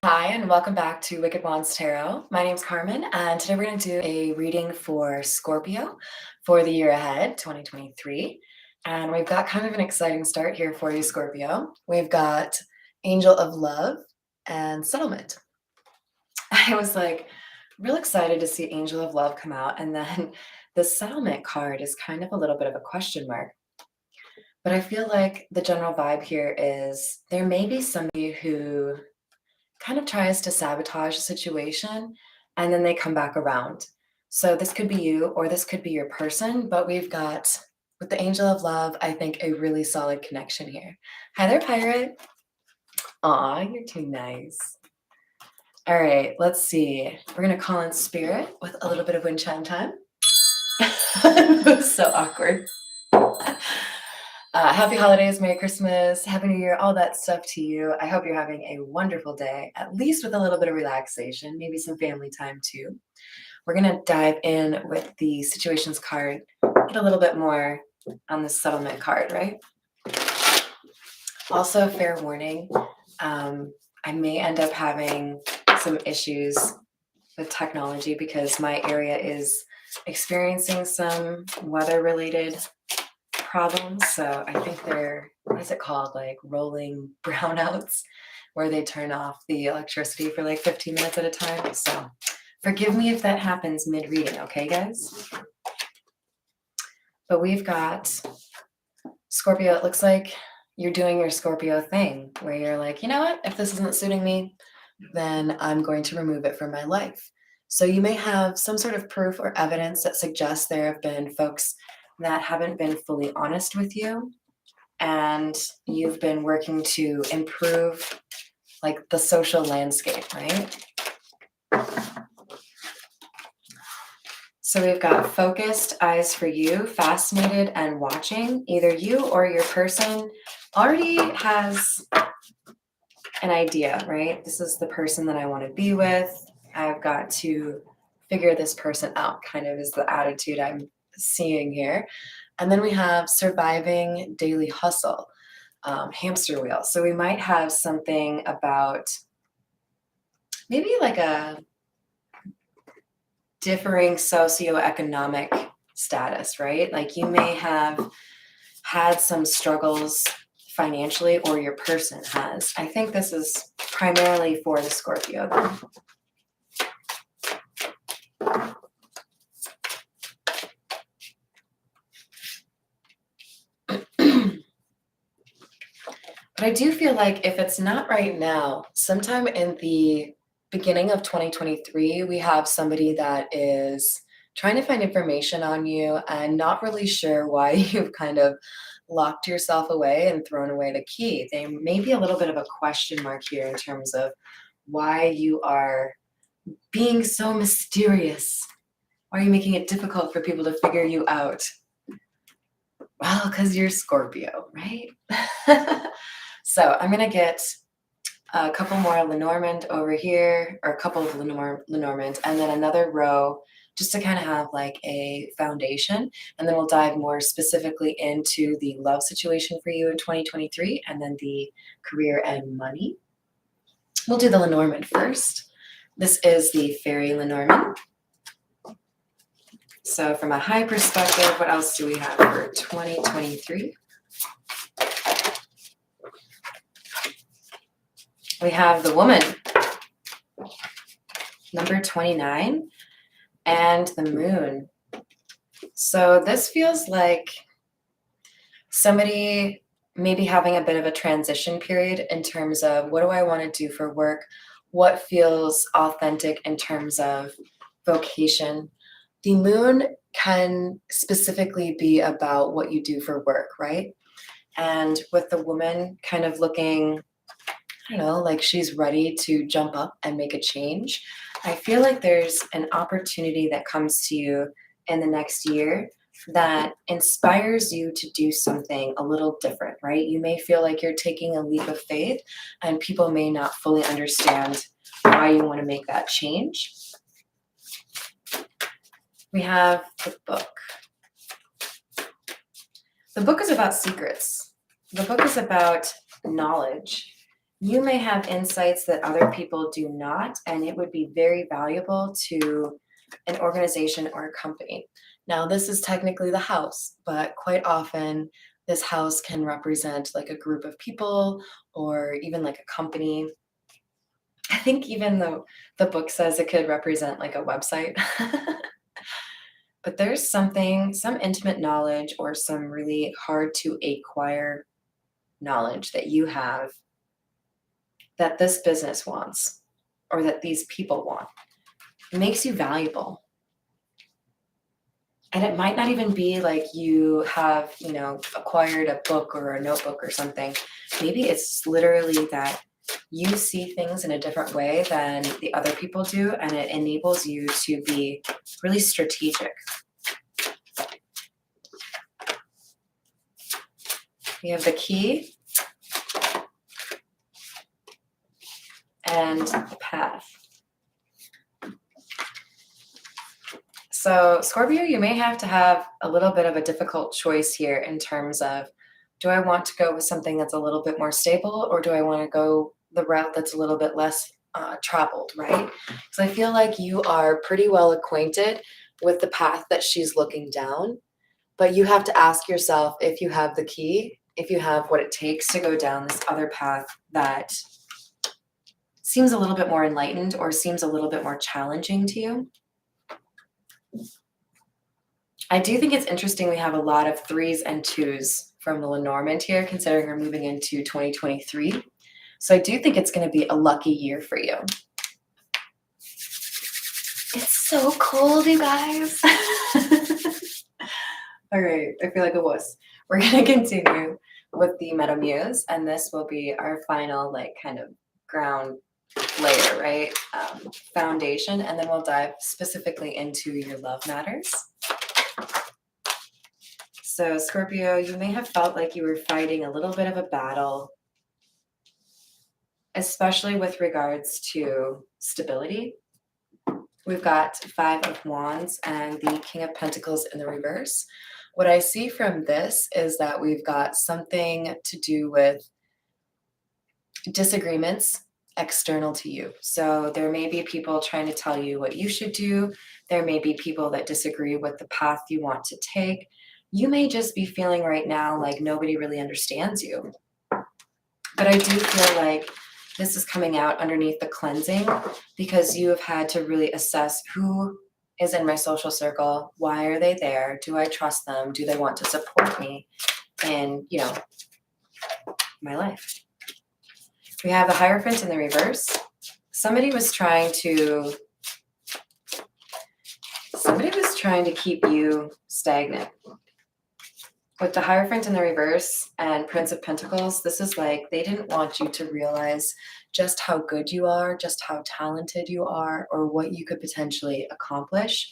Hi, and welcome back to Wicked Wands Tarot. My name's Carmen, and today we're going to do a reading for Scorpio for the year ahead, 2023. And we've got kind of an exciting start here for you, Scorpio. We've got Angel of Love and Settlement. I was like real excited to see Angel of Love come out, and then the Settlement card is kind of a little bit of a question mark. But I feel like the general vibe here is there may be somebody who kind of tries to sabotage the situation and then they come back around. So this could be you or this could be your person, but we've got with the Angel of Love, I think a really solid connection here. Hi there, Pirate. Aw, you're too nice. All right, let's see. We're gonna call in Spirit with a little bit of wind chime time. It was so awkward. Happy holidays, Merry Christmas, Happy New Year, all that stuff to you. I hope you're having a wonderful day, at least with a little bit of relaxation, maybe some family time too. We're going to dive in with the situations card, get a little bit more on the settlement card, right? Also, fair warning, I may end up having some issues with technology because my area is experiencing some weather-related problems. So I think they're, what is it called? Like rolling brownouts, where they turn off the electricity for like 15 minutes at a time. So forgive me if that happens mid-reading, okay, guys? But we've got Scorpio. It looks like you're doing your Scorpio thing where you're like, you know what? If this isn't suiting me, then I'm going to remove it from my life. So you may have some sort of proof or evidence that suggests there have been folks that haven't been fully honest with you, and you've been working to improve like the social landscape, right? So we've got focused eyes for you, fascinated and watching. Either you or your person already has an idea, right? This is the person that I want to be with. I've got to figure this person out, kind of is the attitude I'm seeing here. And then we have surviving daily hustle, hamster wheel. So we might have something about maybe like a differing socioeconomic status, right? Like you may have had some struggles financially, or your person has. I think this is primarily for the Scorpio then. But I do feel like if it's not right now, sometime in the beginning of 2023, we have somebody that is trying to find information on you and not really sure why you've kind of locked yourself away and thrown away the key. There may be a little bit of a question mark here in terms of why you are being so mysterious. Why are you making it difficult for people to figure you out? Well, because you're Scorpio, right? So I'm going to get a couple more Lenormand over here, or a couple of Lenormand, and then another row just to kind of have like a foundation. And then we'll dive more specifically into the love situation for you in 2023, and then the career and money. We'll do the Lenormand first. This is the Fairy Lenormand. So from a high perspective, what else do we have for 2023? We have the Woman, number 29, and the Moon. So this feels like somebody maybe having a bit of a transition period in terms of what do I want to do for work? What feels authentic in terms of vocation? The Moon can specifically be about what you do for work, right? And with the Woman kind of looking, I don't know, like she's ready to jump up and make a change, I feel like there's an opportunity that comes to you in the next year that inspires you to do something a little different, right? You may feel like you're taking a leap of faith and people may not fully understand why you want to make that change. We have the Book. The Book is about secrets. The Book is about knowledge. You may have insights that other people do not, and it would be very valuable to an organization or a company. Now, this is technically the house, but quite often this house can represent like a group of people or even like a company. I think even though the book says it could represent like a website, but there's something, some intimate knowledge or some really hard to acquire knowledge that you have that this business wants or that these people want. It makes you valuable. And it might not even be like you have, acquired a book or a notebook or something. Maybe it's literally that you see things in a different way than the other people do, and it enables you to be really strategic. We have the key and the path. So Scorpio, you may have to have a little bit of a difficult choice here in terms of, do I want to go with something that's a little bit more stable, or do I want to go the route that's a little bit less traveled, right? So I feel like you are pretty well acquainted with the path that she's looking down, but you have to ask yourself if you have the key, if you have what it takes to go down this other path that seems a little bit more enlightened or seems a little bit more challenging to you. I do think it's interesting we have a lot of 3s and 2s from the Lenormand here, considering we're moving into 2023. So I do think it's going to be a lucky year for you. It's so cold, you guys. All right, I feel like a wuss. We're going to continue with the Meta Muse, and this will be our final, like, kind of ground layer, right? Foundation, and then we'll dive specifically into your love matters. So Scorpio, you may have felt like you were fighting a little bit of a battle, especially with regards to stability. We've got 5 of Wands and the King of Pentacles in the reverse. What I see from this is that we've got something to do with disagreements external to you. So there may be people trying to tell you what you should do. There may be people that disagree with the path you want to take. You may just be feeling right now like nobody really understands you. But I do feel like this is coming out underneath the cleansing, because you have had to really assess who is in my social circle. Why are they there? Do I trust them? Do they want to support me in, my life? We have the Hierophant in the reverse. Somebody was trying to keep you stagnant. With the Hierophant in the reverse and Prince of Pentacles, this is like they didn't want you to realize just how good you are, just how talented you are, or what you could potentially accomplish.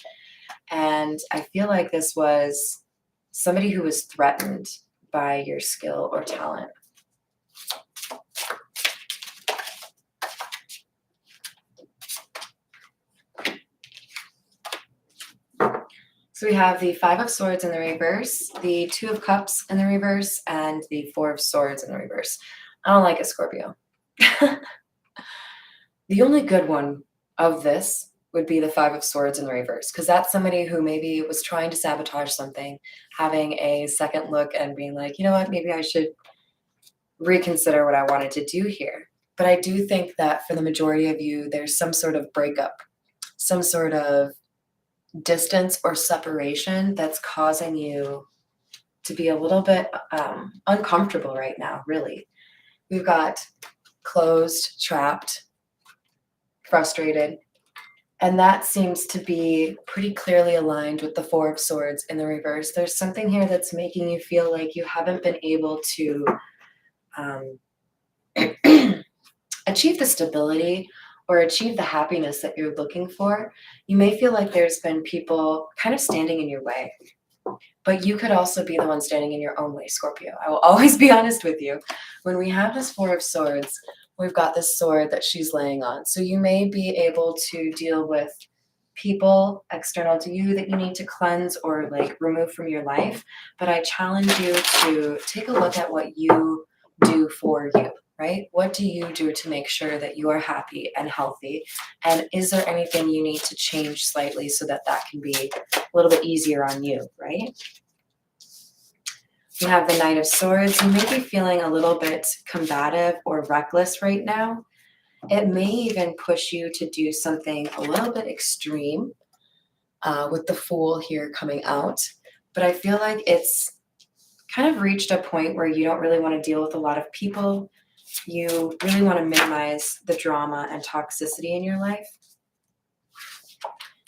And I feel like this was somebody who was threatened by your skill or talent. So we have the 5 of Swords in the reverse, the 2 of Cups in the reverse, and the 4 of Swords in the reverse. I don't like it, Scorpio. The only good one of this would be the 5 of Swords in the reverse, because that's somebody who maybe was trying to sabotage something, having a second look and being like, you know what, maybe I should reconsider what I wanted to do here. But I do think that for the majority of you, there's some sort of breakup, some sort of distance or separation that's causing you to be a little bit uncomfortable right now, really. We've got closed, trapped, frustrated, and that seems to be pretty clearly aligned with the 4 of Swords in the reverse. There's something here that's making you feel like you haven't been able to achieve the stability or achieve the happiness that you're looking for. You may feel like there's been people kind of standing in your way, but you could also be the one standing in your own way, Scorpio. I will always be honest with you. When we have this 4 of Swords, we've got this sword that she's laying on. So you may be able to deal with people external to you that you need to cleanse or like remove from your life. But I challenge you to take a look at what you do for you. right? What do you do to make sure that you are happy and healthy? And is there anything you need to change slightly so that that can be a little bit easier on you, right? You have the Knight of Swords. You may be feeling a little bit combative or reckless right now. It may even push you to do something a little bit extreme with the Fool here coming out. But I feel like it's kind of reached a point where you don't really want to deal with a lot of people. You really want to minimize the drama and toxicity in your life.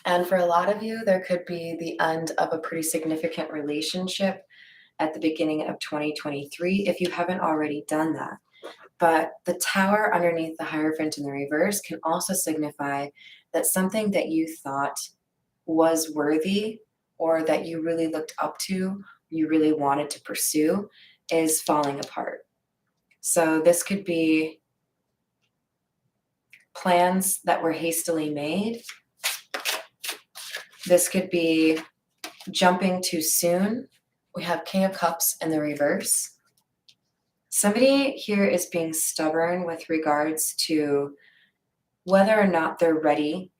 And for a lot of you, there could be the end of a pretty significant relationship at the beginning of 2023 if you haven't already done that. But the Tower underneath the Hierophant in the reverse can also signify that something that you thought was worthy or that you really looked up to, you really wanted to pursue, is falling apart. So this could be plans that were hastily made. This could be jumping too soon. We have King of Cups in the reverse. Somebody here is being stubborn with regards to whether or not they're ready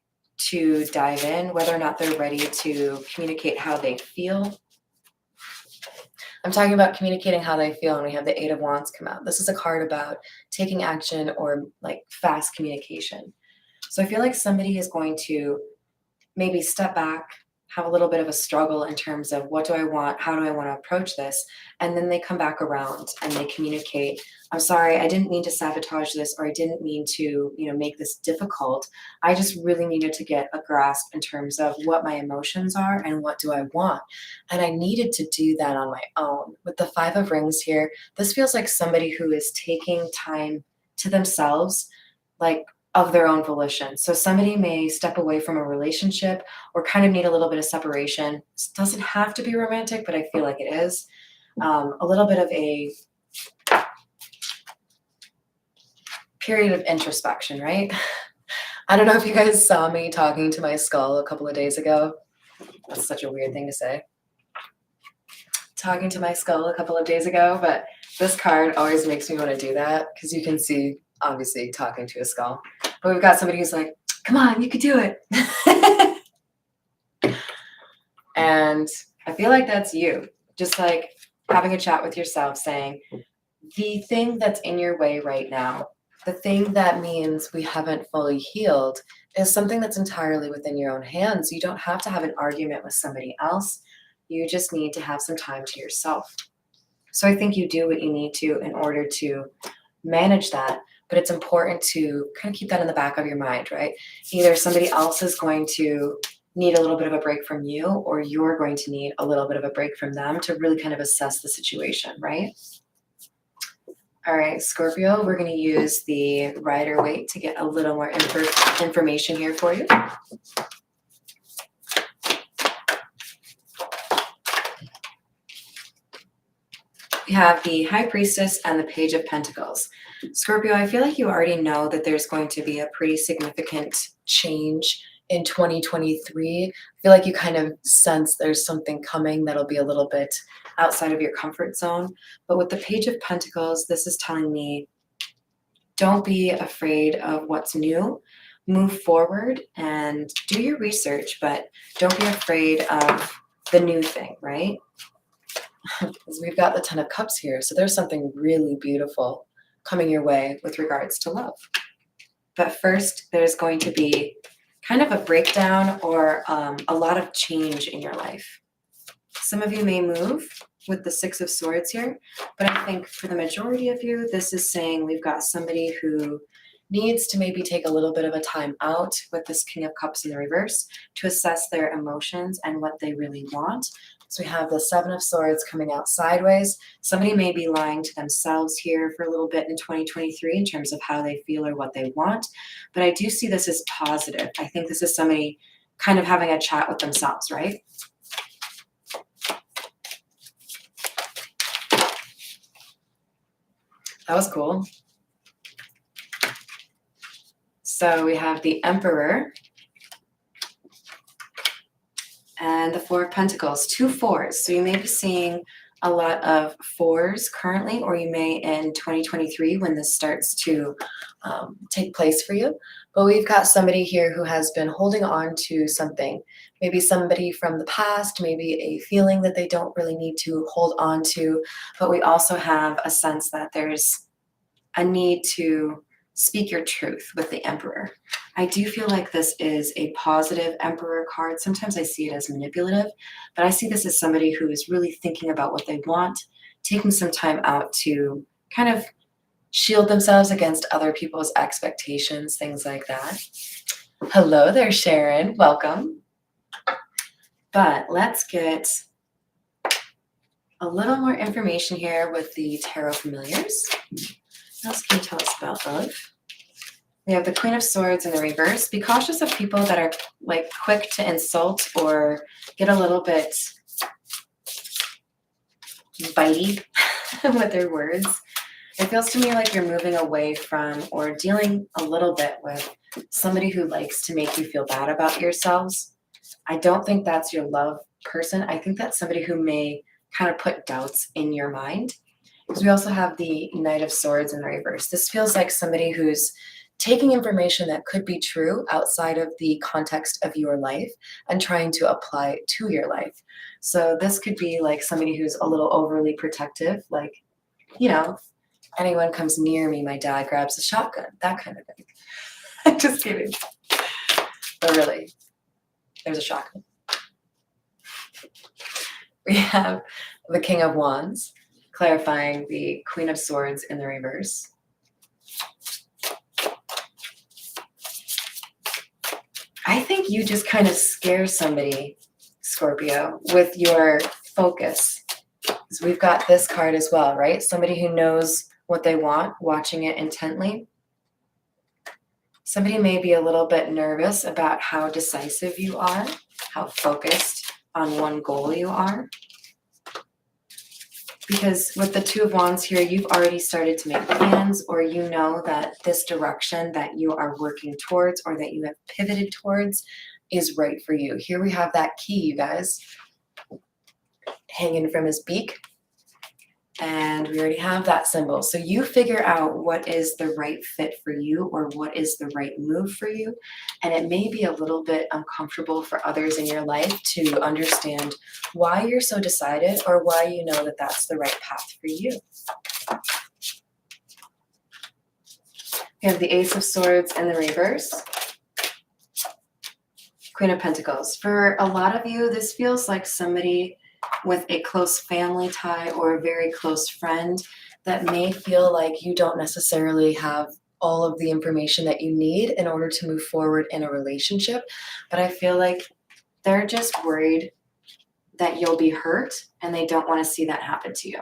to dive in, whether or not they're ready to communicate how they feel. I'm talking about communicating how they feel, and we have the Eight of Wands come out. This is a card about taking action or like fast communication. So I feel like somebody is going to maybe step back, have a little bit of a struggle in terms of what do I want, how do I want to approach this, and then they come back around and they communicate, I'm sorry, I didn't mean to sabotage this, or I didn't mean to, make this difficult. I just really needed to get a grasp in terms of what my emotions are and what do I want. And I needed to do that on my own. With the Five of Rings here, this feels like somebody who is taking time to themselves, like of their own volition. So somebody may step away from a relationship or kind of need a little bit of separation. It doesn't have to be romantic, but I feel like it is. A little bit of a period of introspection, right? I don't know if you guys saw me talking to my skull a couple of days ago. That's such a weird thing to say. Talking to my skull a couple of days ago, but this card always makes me want to do that because you can see, obviously, talking to a skull. But we've got somebody who's like, come on, you could do it. And I feel like that's you. Just like having a chat with yourself saying, the thing that's in your way right now, the thing that means we haven't fully healed, is something that's entirely within your own hands. You don't have to have an argument with somebody else. You just need to have some time to yourself. So I think you do what you need to in order to manage that. But it's important to kind of keep that in the back of your mind, right? Either somebody else is going to need a little bit of a break from you, or you're going to need a little bit of a break from them to really kind of assess the situation, right? All right, Scorpio, we're going to use the Rider-Waite to get a little more information here for you. We have the High Priestess and the Page of Pentacles. Scorpio, I feel like you already know that there's going to be a pretty significant change in 2023. I feel like you kind of sense there's something coming that'll be a little bit outside of your comfort zone. But with the Page of Pentacles, this is telling me, don't be afraid of what's new. Move forward and do your research, but don't be afraid of the new thing, right? Because we've got the Ten of Cups here. So there's something really beautiful coming your way with regards to love. But first, there's going to be kind of a breakdown or a lot of change in your life. Some of you may move with the Six of Swords here, but I think for the majority of you, this is saying we've got somebody who needs to maybe take a little bit of a time out with this King of Cups in the reverse to assess their emotions and what they really want. So we have the Seven of Swords coming out sideways. Somebody may be lying to themselves here for a little bit in 2023 in terms of how they feel or what they want. But I do see this as positive. I think this is somebody kind of having a chat with themselves, right? That was cool. So we have the Emperor and the Four of Pentacles, two fours. So you may be seeing a lot of fours currently, or you may in 2023 when this starts to take place for you. But we've got somebody here who has been holding on to something, maybe somebody from the past, maybe a feeling that they don't really need to hold on to. But we also have a sense that there's a need to speak your truth with the Emperor. I do feel like this is a positive Emperor card. Sometimes I see it as manipulative, but I see this as somebody who is really thinking about what they want, taking some time out to kind of shield themselves against other people's expectations, things like that. Hello there, Sharon. Welcome. But let's get a little more information here with the Tarot Familiars. What else can you tell us about love? We have the Queen of Swords in the reverse. Be cautious of people that are like quick to insult or get a little bit bitey with their words. It feels to me like you're moving away from or dealing a little bit with somebody who likes to make you feel bad about yourselves. I don't think that's your love person. I think that's somebody who may kind of put doubts in your mind. Because we also have the Knight of Swords in the reverse. This feels like somebody who's taking information that could be true outside of the context of your life and trying to apply it to your life. So this could be like somebody who's a little overly protective, like, you know, anyone comes near me, my dad grabs a shotgun, that kind of thing. Just kidding. But really, there's a shotgun. We have the King of Wands, clarifying the Queen of Swords in the reverse. I think you just kind of scare somebody, Scorpio, with your focus. Because we've got this card as well, right? Somebody who knows what they want, watching it intently. Somebody may be a little bit nervous about how decisive you are, how focused on one goal you are. Because with the Two of Wands here, you've already started to make plans, or you know that this direction that you are working towards or that you have pivoted towards is right for you. Here we have that key, you guys, hanging from his beak. And we already have that symbol. So you figure out what is the right fit for you or what is the right move for you. And it may be a little bit uncomfortable for others in your life to understand why you're so decided or why you know that that's the right path for you. We have the Ace of Swords in the reverse. Queen of Pentacles. For a lot of you, this feels like somebody with a close family tie or a very close friend that may feel like you don't necessarily have all of the information that you need in order to move forward in a relationship. But I feel like they're just worried that you'll be hurt and they don't want to see that happen to you.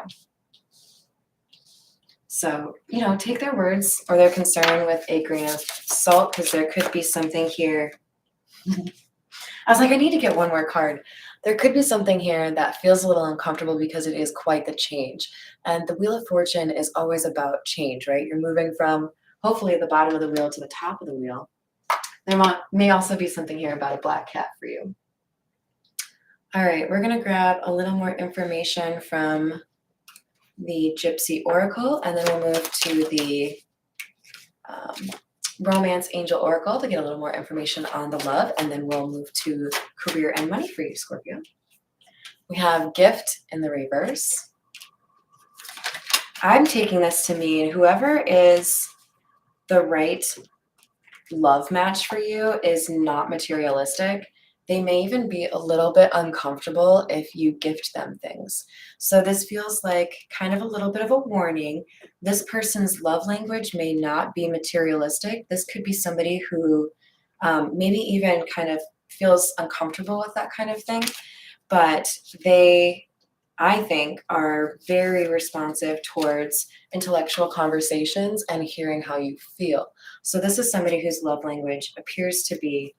So, you know, take their words or their concern with a grain of salt, because there could be something here. I was like, I need to get one more card. There could be something here that feels a little uncomfortable because it is quite the change. And the Wheel of Fortune is always about change, right? You're moving from hopefully the bottom of the wheel to the top of the wheel. There may also be something here about a black cat for you. All right, we're going to grab a little more information from the Gypsy Oracle, and then we'll move to the Romance Angel Oracle to get a little more information on the love, and then we'll move to career and money for you, Scorpio. We have Gift in the reverse. I'm taking this to mean whoever is the right love match for you is not materialistic. They may even be a little bit uncomfortable if you gift them things. So this feels like kind of a little bit of a warning. This person's love language may not be materialistic. This could be somebody who maybe even kind of feels uncomfortable with that kind of thing, but they, I think, are very responsive towards intellectual conversations and hearing how you feel. So this is somebody whose love language appears to be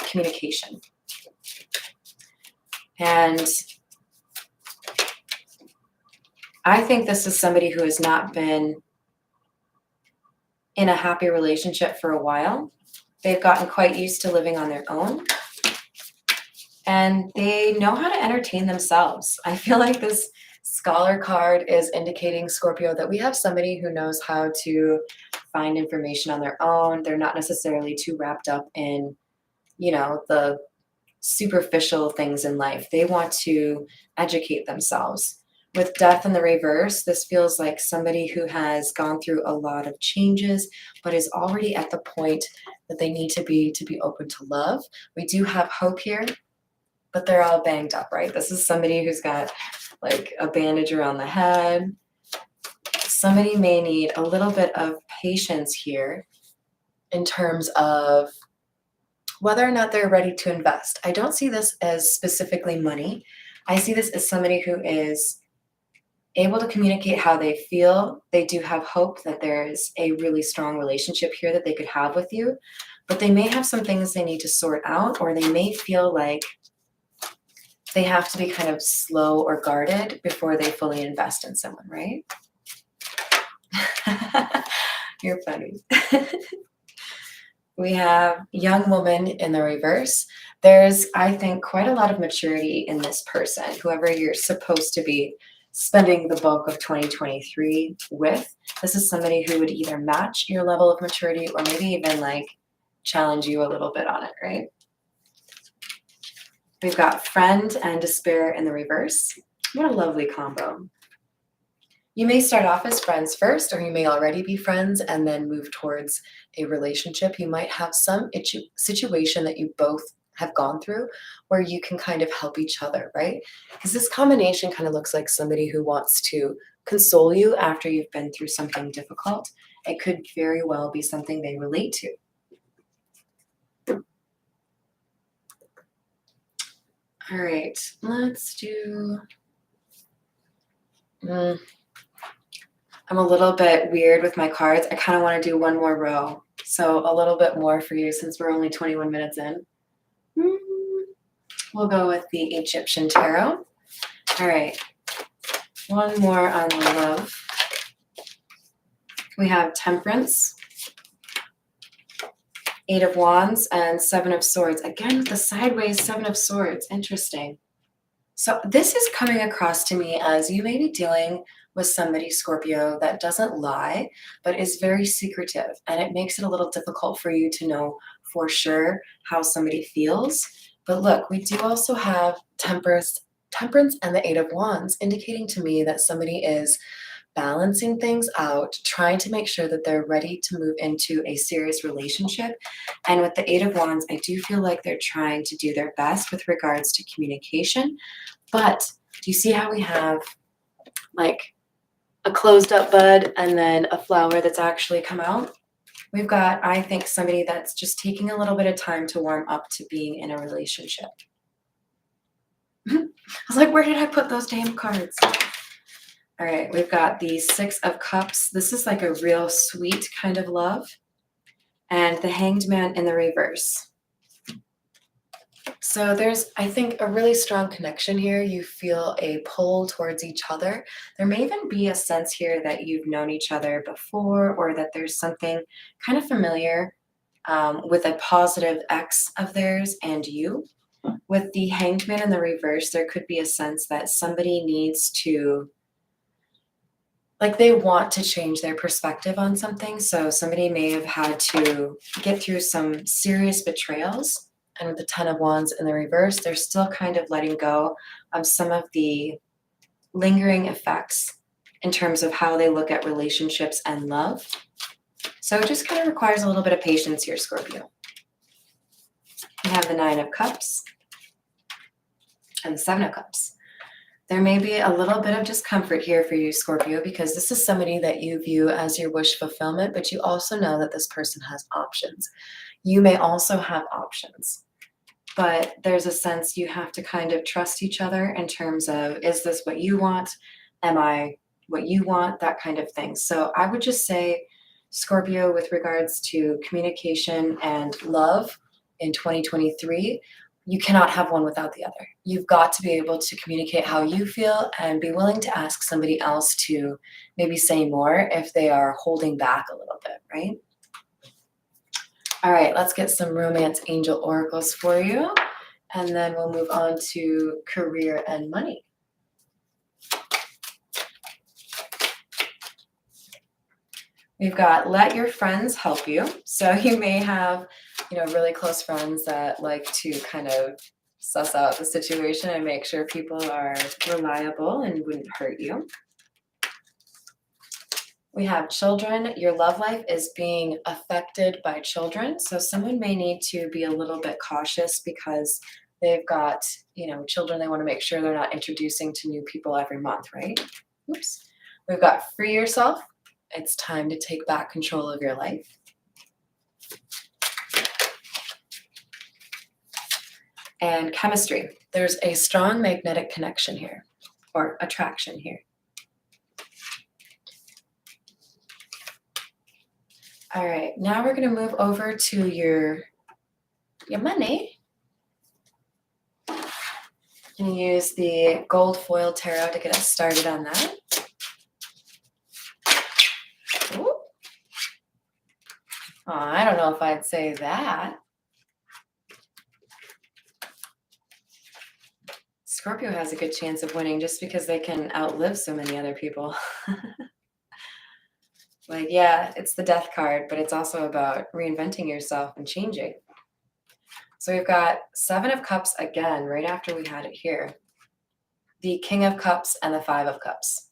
communication. And I think this is somebody who has not been in a happy relationship for a while. They've gotten quite used to living on their own. And they know how to entertain themselves. I feel like this Scholar card is indicating, Scorpio, that we have somebody who knows how to find information on their own. They're not necessarily too wrapped up in, the superficial things in life. They want to educate themselves. With death in the reverse, this feels like somebody who has gone through a lot of changes, but is already at the point that they need to be open to love. We do have hope here, but they're all banged up, right? This is somebody who's got like a bandage around the head. Somebody may need a little bit of patience here in terms of whether or not they're ready to invest. I don't see this as specifically money. I see this as somebody who is able to communicate how they feel. They do have hope that there is a really strong relationship here that they could have with you, but they may have some things they need to sort out, or they may feel like they have to be kind of slow or guarded before they fully invest in someone, right? You're funny. We have young woman in the reverse. There's, I think, quite a lot of maturity in this person, whoever you're supposed to be spending the bulk of 2023 with. This is somebody who would either match your level of maturity or maybe even like challenge you a little bit on it, right? We've got friend and despair in the reverse. What a lovely combo. You may start off as friends first, or you may already be friends and then move towards a relationship. You might have some situation that you both have gone through where you can kind of help each other, right? Because this combination kind of looks like somebody who wants to console you after you've been through something difficult. It could very well be something they relate to. All right, let's do... I'm a little bit weird with my cards. I kind of want to do one more row. So a little bit more for you since we're only 21 minutes in. We'll go with the Egyptian Tarot. All right. One more on love. We have Temperance, Eight of Wands, and Seven of Swords. Again, with the sideways Seven of Swords. Interesting. So this is coming across to me as you may be dealing with somebody, Scorpio, that doesn't lie, but is very secretive. And it makes it a little difficult for you to know for sure how somebody feels. But look, we do also have Temperance and the Eight of Wands, indicating to me that somebody is balancing things out, trying to make sure that they're ready to move into a serious relationship. And with the Eight of Wands, I do feel like they're trying to do their best with regards to communication. But do you see how we have like a closed up bud and then a flower that's actually come out? We've got, I think, somebody that's just taking a little bit of time to warm up to being in a relationship. I was like, where did I put those damn cards? All right, we've got the Six of Cups. This is like a real sweet kind of love. And the Hanged Man in the reverse. So there's, I think, a really strong connection here. You feel a pull towards each other. There may even be a sense here that you've known each other before, or that there's something kind of familiar with a positive ex of theirs and you. With the Hanged Man in the reverse, there could be a sense that somebody needs to, like, they want to change their perspective on something. So somebody may have had to get through some serious betrayals. And with the Ten of Wands in the reverse, they're still kind of letting go of some of the lingering effects in terms of how they look at relationships and love. So it just kind of requires a little bit of patience here, Scorpio. We have the Nine of Cups and the Seven of Cups. There may be a little bit of discomfort here for you, Scorpio, because this is somebody that you view as your wish fulfillment, but you also know that this person has options. You may also have options. But there's a sense you have to kind of trust each other in terms of, is this what you want? Am I what you want? That kind of thing. So I would just say, Scorpio, with regards to communication and love in 2023, you cannot have one without the other. You've got to be able to communicate how you feel and be willing to ask somebody else to maybe say more if they are holding back a little bit, right? All right, let's get some romance angel oracles for you, and then we'll move on to career and money. We've got let your friends help you. So you may have, really close friends that like to kind of suss out the situation and make sure people are reliable and wouldn't hurt you. We have children. Your love life is being affected by children. So someone may need to be a little bit cautious because they've got, children they want to make sure they're not introducing to new people every month, right? Oops. We've got free yourself. It's time to take back control of your life. And chemistry. There's a strong magnetic connection here, or attraction here. All right, now we're going to move over to your money. You can use the gold foil tarot to get us started on that. Ooh. Oh, I don't know if I'd say that. Scorpio has a good chance of winning just because they can outlive so many other people. Like, yeah, it's the death card, but it's also about reinventing yourself and changing. So we've got 7 of Cups again, right after we had it here. The King of Cups and the 5 of Cups.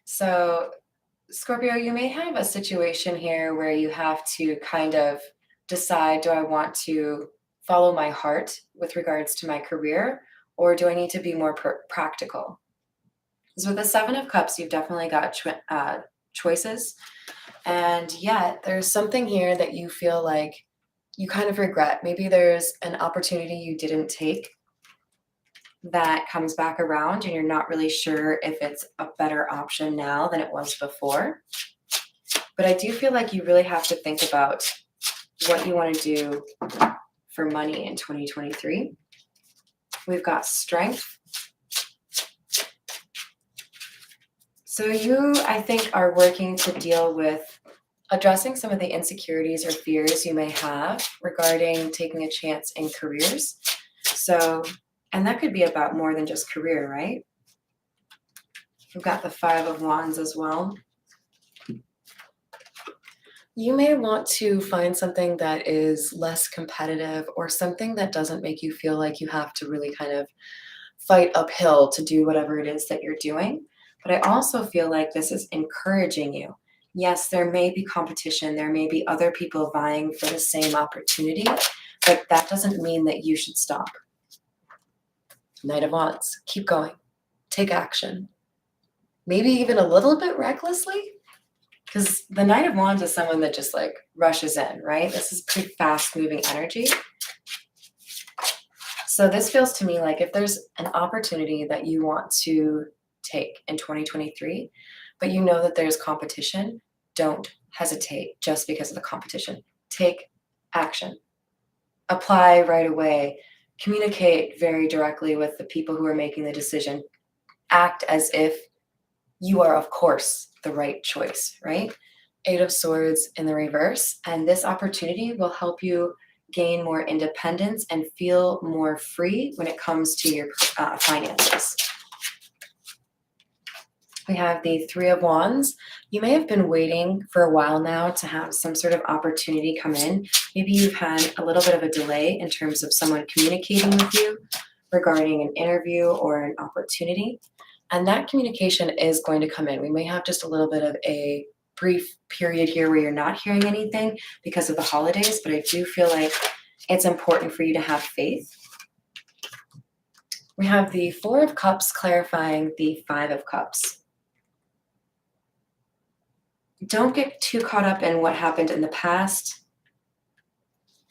So, Scorpio, you may have a situation here where you have to kind of decide, do I want to follow my heart with regards to my career, or do I need to be more practical? So with the 7 of Cups, you've definitely got choices. And yet there's something here that you feel like you kind of regret. Maybe there's an opportunity you didn't take that comes back around and you're not really sure if it's a better option now than it was before. But I do feel like you really have to think about what you want to do for money in 2023. We've got strength. So you, I think, are working to deal with addressing some of the insecurities or fears you may have regarding taking a chance in careers. So, and that could be about more than just career, right? We've got the 5 of Wands as well. You may want to find something that is less competitive or something that doesn't make you feel like you have to really kind of fight uphill to do whatever it is that you're doing. But I also feel like this is encouraging you. Yes, there may be competition. There may be other people vying for the same opportunity, but that doesn't mean that you should stop. Knight of Wands, keep going. Take action. Maybe even a little bit recklessly, because the Knight of Wands is someone that just like rushes in, right? This is pretty fast moving energy. So this feels to me like if there's an opportunity that you want to take in 2023, but you know that there's competition, don't hesitate just because of the competition. Take action. Apply right away. Communicate very directly with the people who are making the decision. Act as if you are, of course, the right choice, right? 8 of Swords in the reverse. And this opportunity will help you gain more independence and feel more free when it comes to your finances. We have the 3 of Wands. You may have been waiting for a while now to have some sort of opportunity come in. Maybe you've had a little bit of a delay in terms of someone communicating with you regarding an interview or an opportunity. And that communication is going to come in. We may have just a little bit of a brief period here where you're not hearing anything because of the holidays, but I do feel like it's important for you to have faith. We have the 4 of Cups clarifying the 5 of Cups. Don't get too caught up in what happened in the past.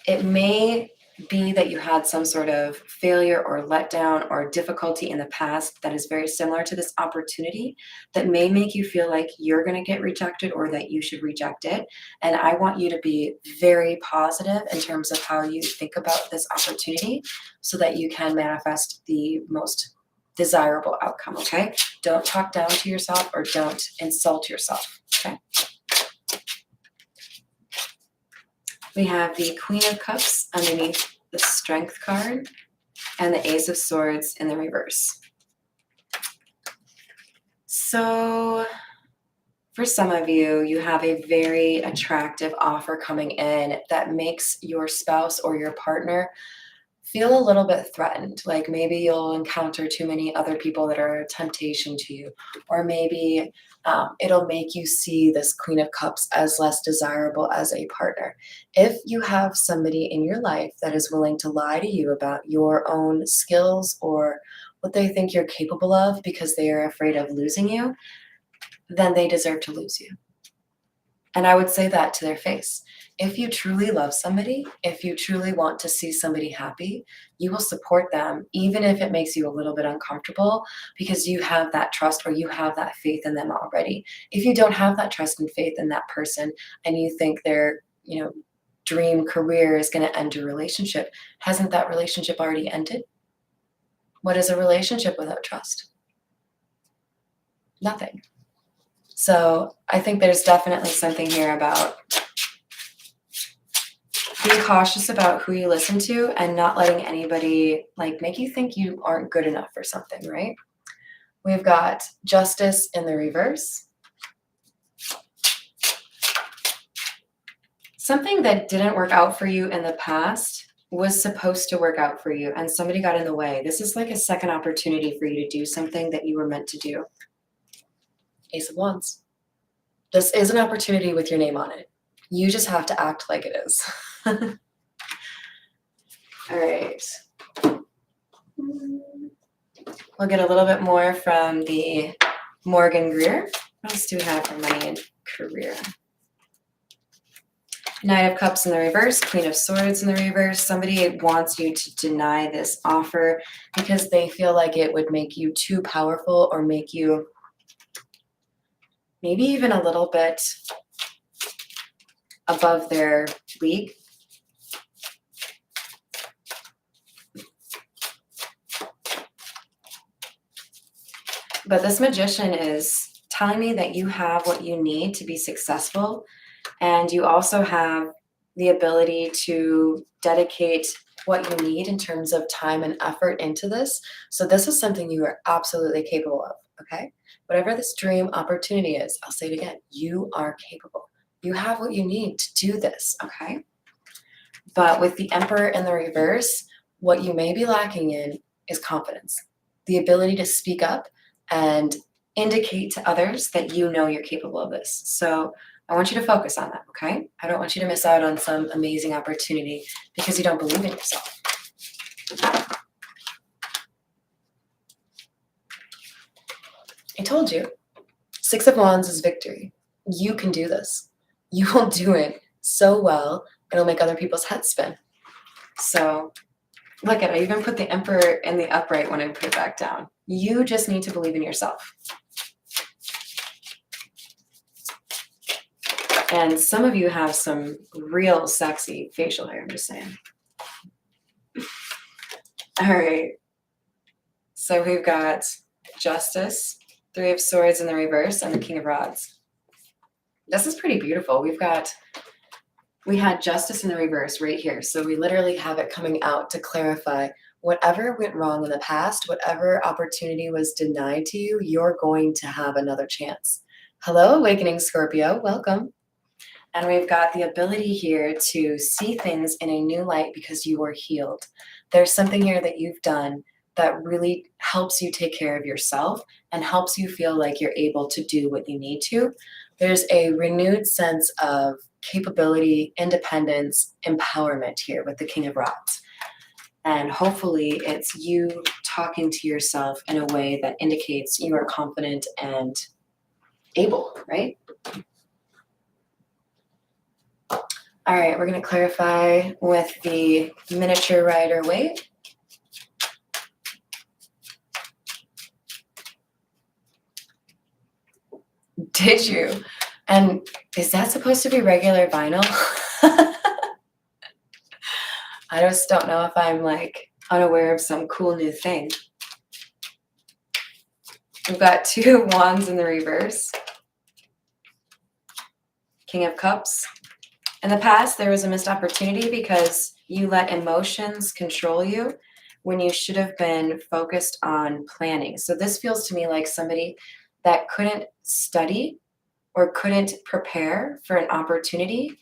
It may be that you had some sort of failure or letdown or difficulty in the past that is very similar to this opportunity that may make you feel like you're going to get rejected or that you should reject it. And I want you to be very positive in terms of how you think about this opportunity so that you can manifest the most desirable outcome, okay? Don't talk down to yourself or don't insult yourself, okay? We have the Queen of Cups underneath the Strength card and the Ace of Swords in the reverse. So for some of you, you have a very attractive offer coming in that makes your spouse or your partner feel a little bit threatened. Like maybe you'll encounter too many other people that are a temptation to you, or maybe it'll make you see this Queen of Cups as less desirable as a partner. If you have somebody in your life that is willing to lie to you about your own skills or what they think you're capable of because they are afraid of losing you, then they deserve to lose you. And I would say that to their face. If you truly love somebody, if you truly want to see somebody happy, you will support them, even if it makes you a little bit uncomfortable, because you have that trust or you have that faith in them already. If you don't have that trust and faith in that person and you think their, dream career is going to end your relationship, hasn't that relationship already ended? What is a relationship without trust? Nothing. So I think there's definitely something here about being cautious about who you listen to and not letting anybody make you think you aren't good enough for something, right? We've got Justice in the reverse. Something that didn't work out for you in the past was supposed to work out for you and somebody got in the way. This is like a second opportunity for you to do something that you were meant to do. Ace of Wands. This is an opportunity with your name on it. You just have to act like it is. All right. We'll get a little bit more from the Morgan Greer. What else do we have for money and career? Knight of Cups in the reverse, Queen of Swords in the reverse. Somebody wants you to deny this offer because they feel like it would make you too powerful or make you maybe even a little bit above their league. But this Magician is telling me that you have what you need to be successful, and you also have the ability to dedicate what you need in terms of time and effort into this. So this is something you are absolutely capable of, okay? Whatever this dream opportunity is, I'll say it again, you are capable. You have what you need to do this, okay? But with the Emperor in the reverse, what you may be lacking in is confidence, the ability to speak up and indicate to others that you know you're capable of this. So I want you to focus on that, okay? I don't want you to miss out on some amazing opportunity because you don't believe in yourself. I told you, Six of Wands is victory. You can do this. You will do it so well, it'll make other people's heads spin. So look at it, I even put the Emperor in the upright when I put it back down. You just need to believe in yourself. And some of you have some real sexy facial hair, I'm just saying. All right. So we've got Justice, Three of Swords in the reverse, and the King of Rods. This is pretty beautiful. We had Justice in the reverse right here. So we literally have it coming out to clarify whatever went wrong in the past, whatever opportunity was denied to you, you're going to have another chance. Hello, Awakening Scorpio, welcome. And we've got the ability here to see things in a new light because you were healed. There's something here that you've done that really helps you take care of yourself and helps you feel like you're able to do what you need to. There's a renewed sense of capability, independence, empowerment here with the King of Rods. And hopefully it's you talking to yourself in a way that indicates you are confident and able, right? All right, we're going to clarify with the Miniature Rider Waite. Did you? And is that supposed to be regular vinyl? I just don't know if I'm unaware of some cool new thing. We've got Two Wands in the reverse. King of Cups. In the past, there was a missed opportunity because you let emotions control you when you should have been focused on planning. So this feels to me like somebody that couldn't study or couldn't prepare for an opportunity.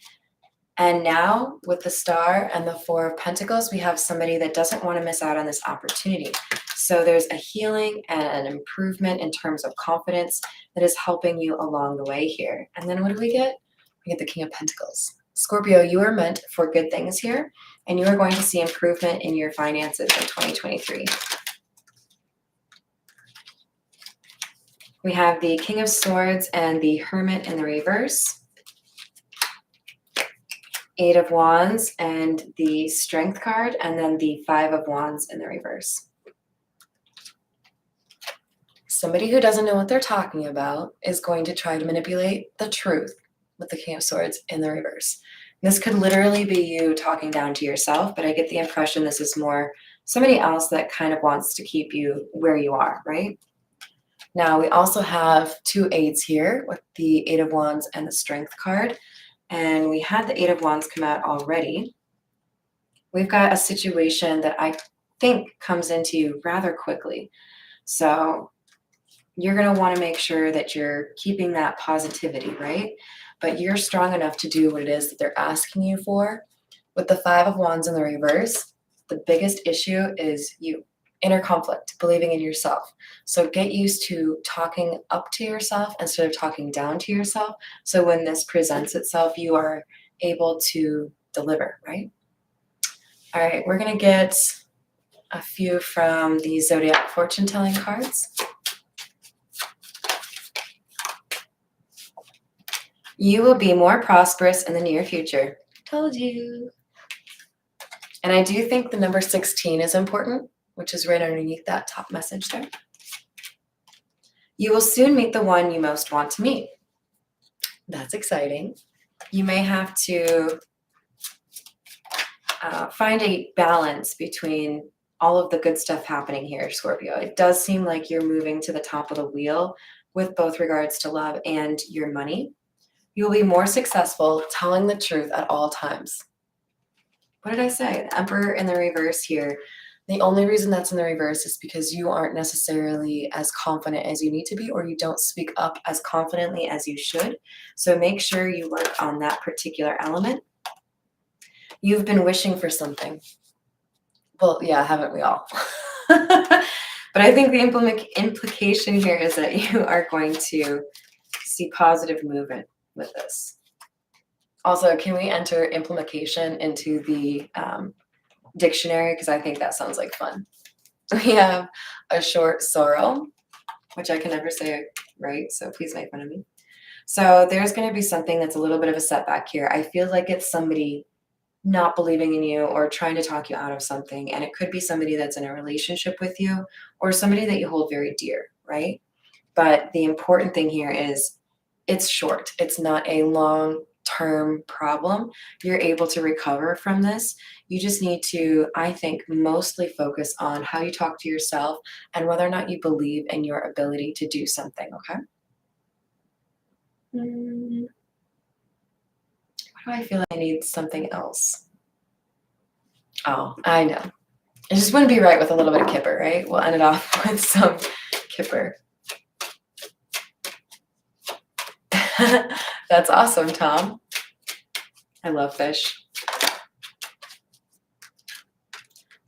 And now with the Star and the Four of Pentacles, we have somebody that doesn't want to miss out on this opportunity. So there's a healing and an improvement in terms of confidence that is helping you along the way here. And then what do we get? We get the King of Pentacles. Scorpio, you are meant for good things here, and you are going to see improvement in your finances in 2023. We have the King of Swords and the Hermit in the reverse. Eight of Wands and the Strength card, and then the Five of Wands in the reverse. Somebody who doesn't know what they're talking about is going to try to manipulate the truth with the King of Swords in the reverse. This could literally be you talking down to yourself, but I get the impression this is more somebody else that kind of wants to keep you where you are, right? Now, we also have two eights here with the Eight of Wands and the Strength card. And we had the Eight of Wands come out already. We've got a situation that I think comes into you rather quickly. So you're going to want to make sure that you're keeping that positivity, right? But you're strong enough to do what it is that they're asking you for. With the Five of Wands in the reverse, the biggest issue is you. Inner conflict, believing in yourself. So get used to talking up to yourself instead of talking down to yourself. So when this presents itself, you are able to deliver, right? All right, we're going to get a few from the Zodiac fortune telling cards. You will be more prosperous in the near future. Told you. And I do think the number 16 is important, which is right underneath that top message there. You will soon meet the one you most want to meet. That's exciting. You may have to find a balance between all of the good stuff happening here, Scorpio. It does seem like you're moving to the top of the wheel with both regards to love and your money. You will be more successful telling the truth at all times. What did I say? The Emperor in the reverse here. The only reason that's in the reverse is because you aren't necessarily as confident as you need to be, or you don't speak up as confidently as you should. So make sure you work on that particular element. You've been wishing for something. Well, yeah, haven't we all? But I think the implication here is that you are going to see positive movement with this. Also, can we enter implication into the dictionary? Because I think that sounds like fun. We have a short sorrow, which I can never say right, so please make fun of me. So there's going to be something that's a little bit of a setback here. I feel like it's somebody not believing in you or trying to talk you out of something, and it could be somebody that's in a relationship with you or somebody that you hold very dear, right? But the important thing here is it's short. It's not a long-term problem. You're able to recover from this. You just need to, I think, mostly focus on how you talk to yourself and whether or not you believe in your ability to do something, okay? Why do I feel I need something else? Oh, I know. I just want to be right with a little bit of Kipper, right? We'll end it off with some Kipper. That's awesome, Tom. I love fish.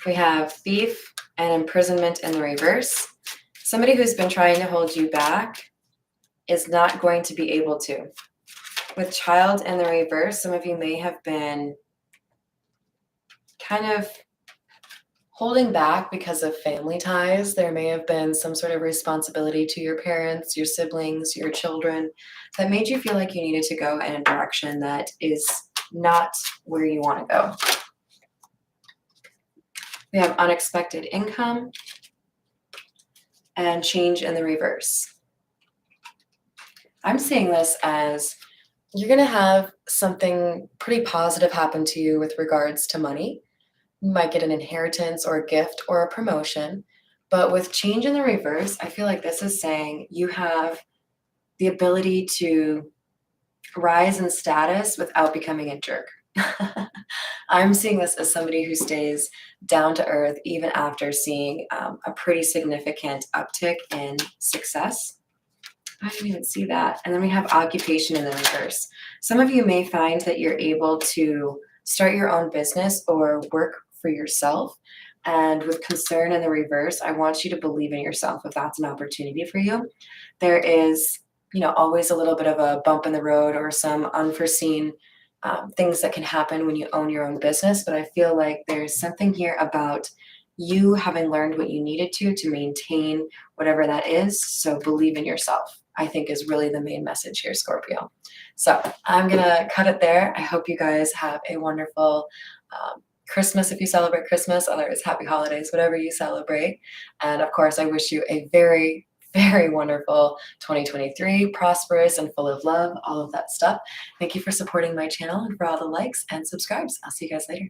We have thief and imprisonment in the reverse. Somebody who's been trying to hold you back is not going to be able to. With child in the reverse, some of you may have been kind of holding back because of family ties. There may have been some sort of responsibility to your parents, your siblings, your children that made you feel like you needed to go in a direction that is not where you want to go. We have unexpected income and change in the reverse. I'm seeing this as you're going to have something pretty positive happen to you with regards to money. You might get an inheritance or a gift or a promotion. But with change in the reverse, I feel like this is saying you have the ability to rise in status without becoming a jerk. I'm seeing this as somebody who stays down to earth even after seeing a pretty significant uptick in success. I didn't even see that. And then we have occupation in the reverse. Some of you may find that you're able to start your own business or work for yourself. And with concern in the reverse, I want you to believe in yourself if that's an opportunity for you. There is, always a little bit of a bump in the road or some unforeseen things that can happen when you own your own business. But I feel like there's something here about you having learned what you needed to maintain whatever that is. So believe in yourself, I think, is really the main message here, Scorpio. So I'm going to cut it there. I hope you guys have a wonderful Christmas if you celebrate Christmas, otherwise, happy holidays, whatever you celebrate. And of course, I wish you a very, very wonderful 2023, prosperous and full of love, all of that stuff. Thank you for supporting my channel and for all the likes and subscribes. I'll see you guys later.